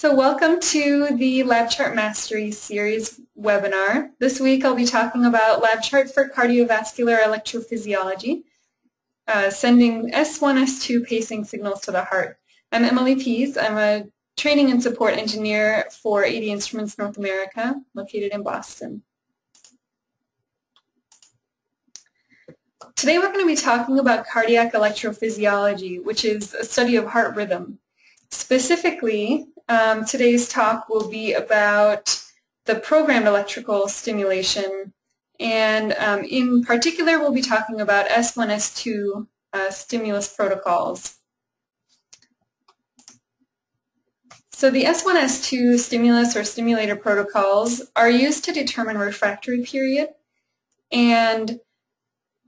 So welcome to the LabChart Mastery Series webinar. This week I'll be talking about LabChart for Cardiovascular Electrophysiology, sending S1, S2 pacing signals to the heart. I'm Emily Pease. I'm a training and support engineer for 80 Instruments North America, located in Boston. Today we're going to be talking about cardiac electrophysiology, which is a study of heart rhythm. Specifically, today's talk will be about the programmed electrical stimulation, and in particular we'll be talking about S1, S2 stimulus protocols. So the S1, S2 stimulus or stimulator protocols are used to determine refractory period, and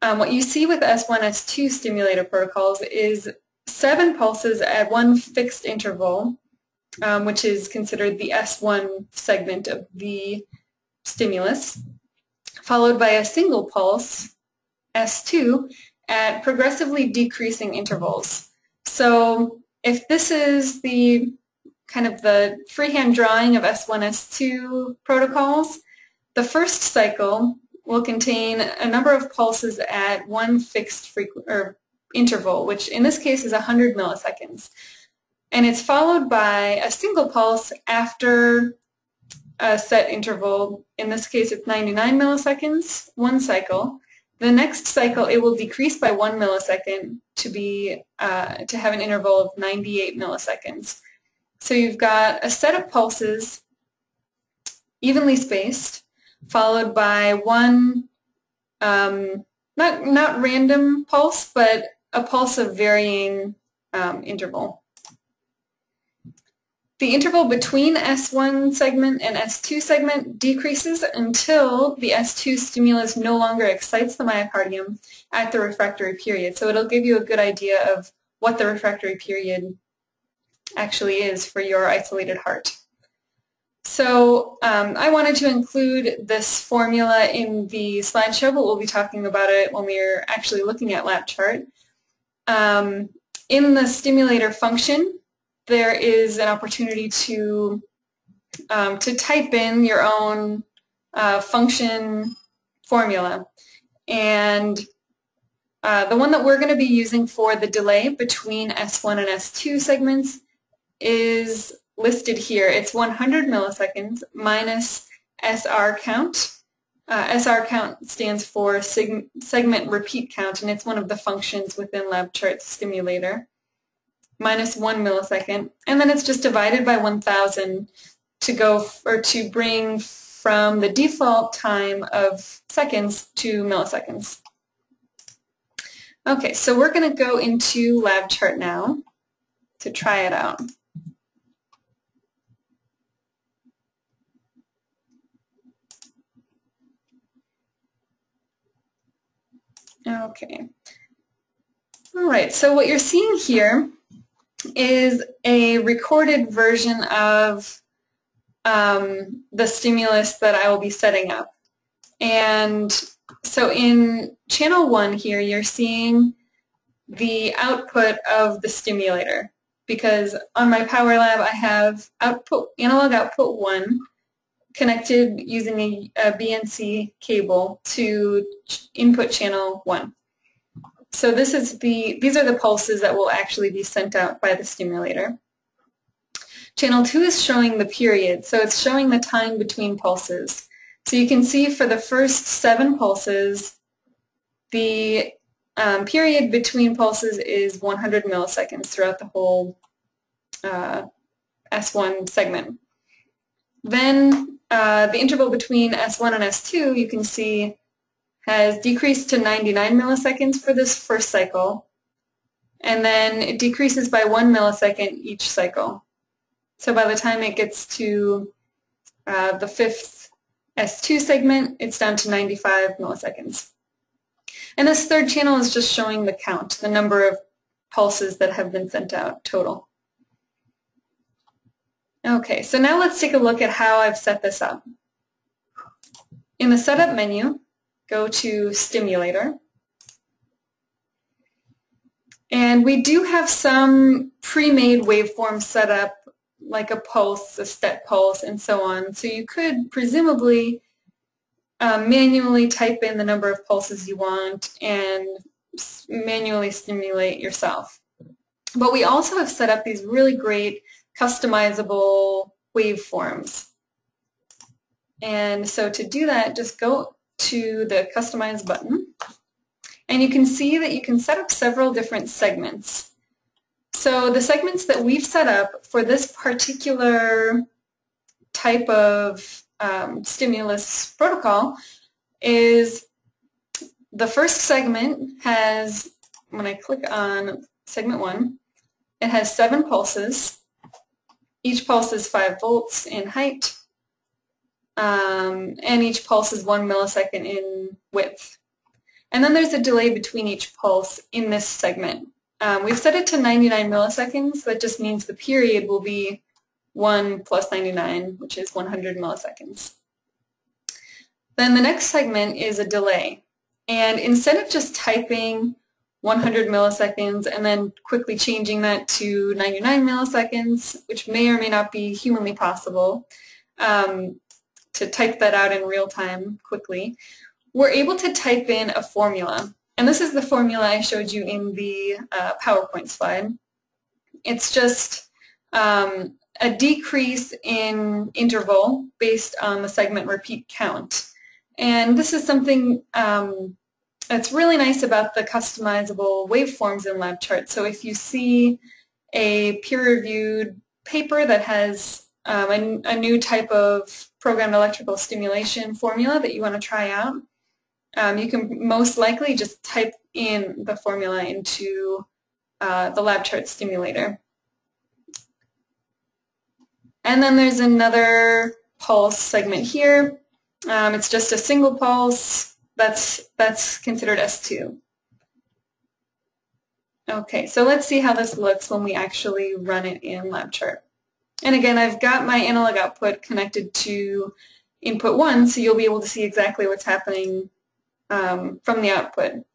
what you see with S1, S2 stimulator protocols is 7 pulses at one fixed interval, which is considered the S1 segment of the stimulus, followed by a single pulse, S2, at progressively decreasing intervals. So if this is the kind of the freehand drawing of S1, S2 protocols, the first cycle will contain a number of pulses at one fixed interval, which in this case is 100 milliseconds. And it's followed by a single pulse after a set interval. In this case, it's 99 milliseconds, one cycle. The next cycle, it will decrease by 1 millisecond to have an interval of 98 milliseconds. So you've got a set of pulses, evenly spaced, followed by one, not random pulse, but a pulse of varying interval. The interval between S1 segment and S2 segment decreases until the S2 stimulus no longer excites the myocardium at the refractory period. So it'll give you a good idea of what the refractory period actually is for your isolated heart. So I wanted to include this formula in the slideshow, but we'll be talking about it when we're actually looking at LabChart. In the stimulator function, there is an opportunity to type in your own function formula. And the one that we're going to be using for the delay between S1 and S2 segments is listed here. It's 100 milliseconds minus SR count. SR count stands for segment repeat count, and it's one of the functions within LabChart's stimulator, minus 1 millisecond, and then it's just divided by 1,000 to bring from the default time of seconds to milliseconds. Okay, so we're going to go into LabChart now to try it out. Okay. All right, so what you're seeing here is a recorded version of the stimulus that I will be setting up. And so in channel 1 here, you're seeing the output of the stimulator, because on my Power Lab I have analog output 1 connected using a BNC cable to input channel 1. So these are the pulses that will actually be sent out by the stimulator. Channel 2 is showing the period, so it's showing the time between pulses. So you can see for the first 7 pulses, the period between pulses is 100 milliseconds throughout the whole S1 segment. Then the interval between S1 and S2, you can see, has decreased to 99 milliseconds for this first cycle, and then it decreases by 1 millisecond each cycle. So by the time it gets to the 5th S2 segment, it's down to 95 milliseconds. And this third channel is just showing the count, the number of pulses that have been sent out total. Okay, so now let's take a look at how I've set this up. In the Setup menu, go to Stimulator. And we do have some pre-made waveforms set up like a pulse, a step pulse, and so on. So you could presumably manually type in the number of pulses you want and manually stimulate yourself. But we also have set up these really great customizable waveforms. And so to do that, just go to the Customize button, and you can see that you can set up several different segments. So the segments that we've set up for this particular type of stimulus protocol is the first segment has, when I click on segment 1, it has 7 pulses. Each pulse is 5 volts in height, and each pulse is 1 millisecond in width. And then there's a delay between each pulse in this segment. We've set it to 99 milliseconds. That just means the period will be 1 plus 99, which is 100 milliseconds. Then the next segment is a delay. And instead of just typing 100 milliseconds and then quickly changing that to 99 milliseconds, which may or may not be humanly possible, to type that out in real time quickly, we're able to type in a formula. And this is the formula I showed you in the PowerPoint slide. It's just a decrease in interval based on the segment repeat count. And this is something that's really nice about the customizable waveforms in LabChart. So if you see a peer-reviewed paper that has a new type of programmed electrical stimulation formula that you want to try out, you can most likely just type in the formula into the LabChart stimulator. And then there's another pulse segment here. It's just a single pulse. That's considered S2. Okay, so let's see how this looks when we actually run it in LabChart. And again, I've got my analog output connected to input 1, so you'll be able to see exactly what's happening from the output.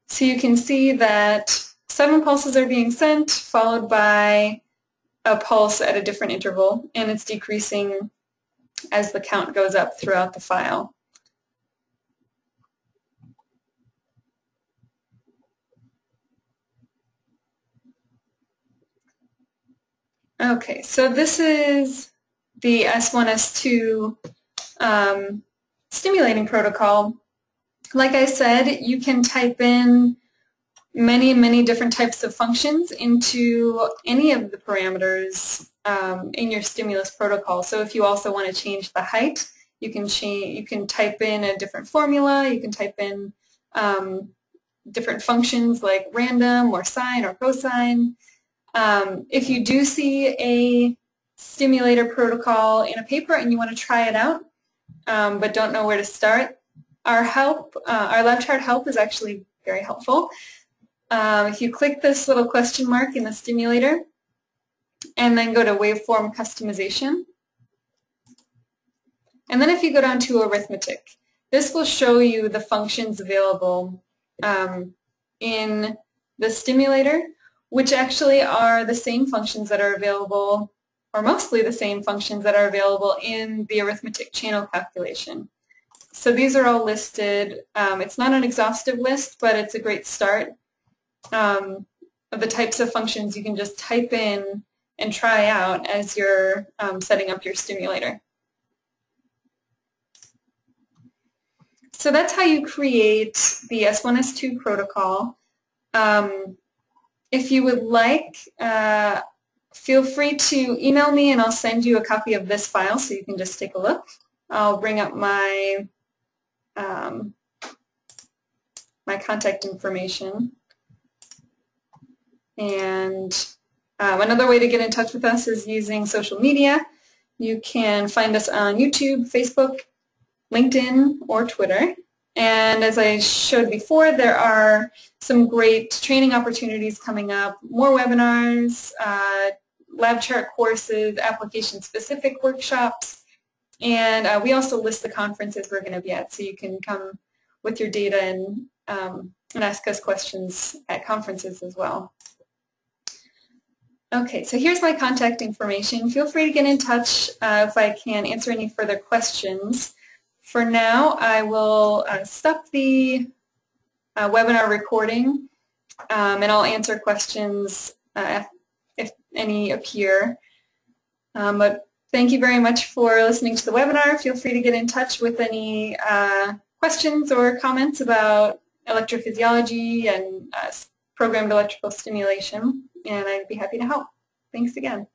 So you can see that 7 pulses are being sent, followed by a pulse at a different interval, and it's decreasing as the count goes up throughout the file. Okay, so this is the S1, S2 stimulating protocol. Like I said, you can type in many different types of functions into any of the parameters in your stimulus protocol. So if you also want to change the height, you can type in a different formula. You can type in different functions like random or sine or cosine. If you do see a stimulator protocol in a paper and you want to try it out but don't know where to start, our LabChart help is actually very helpful. If you click this little question mark in the stimulator and then go to waveform customization, and then if you go down to arithmetic, this will show you the functions available in the stimulator, which actually are the same functions that are available, or mostly the same functions that are available in the arithmetic channel calculation. So these are all listed. It's not an exhaustive list, but it's a great start of the types of functions you can just type in and try out as you're setting up your stimulator. So that's how you create the S1, S2 protocol. If you would like, feel free to email me and I'll send you a copy of this file so you can just take a look. I'll bring up my my contact information. And another way to get in touch with us is using social media. You can find us on YouTube, Facebook, LinkedIn, or Twitter. And as I showed before, there are some great training opportunities coming up, more webinars, LabChart courses, application-specific workshops, and we also list the conferences we're going to be at, so you can come with your data and ask us questions at conferences as well. Okay, so here's my contact information. Feel free to get in touch if I can answer any further questions. For now, I will stop the webinar recording, and I'll answer questions if any appear. But thank you very much for listening to the webinar. Feel free to get in touch with any questions or comments about electrophysiology and programmed electrical stimulation, and I'd be happy to help. Thanks again.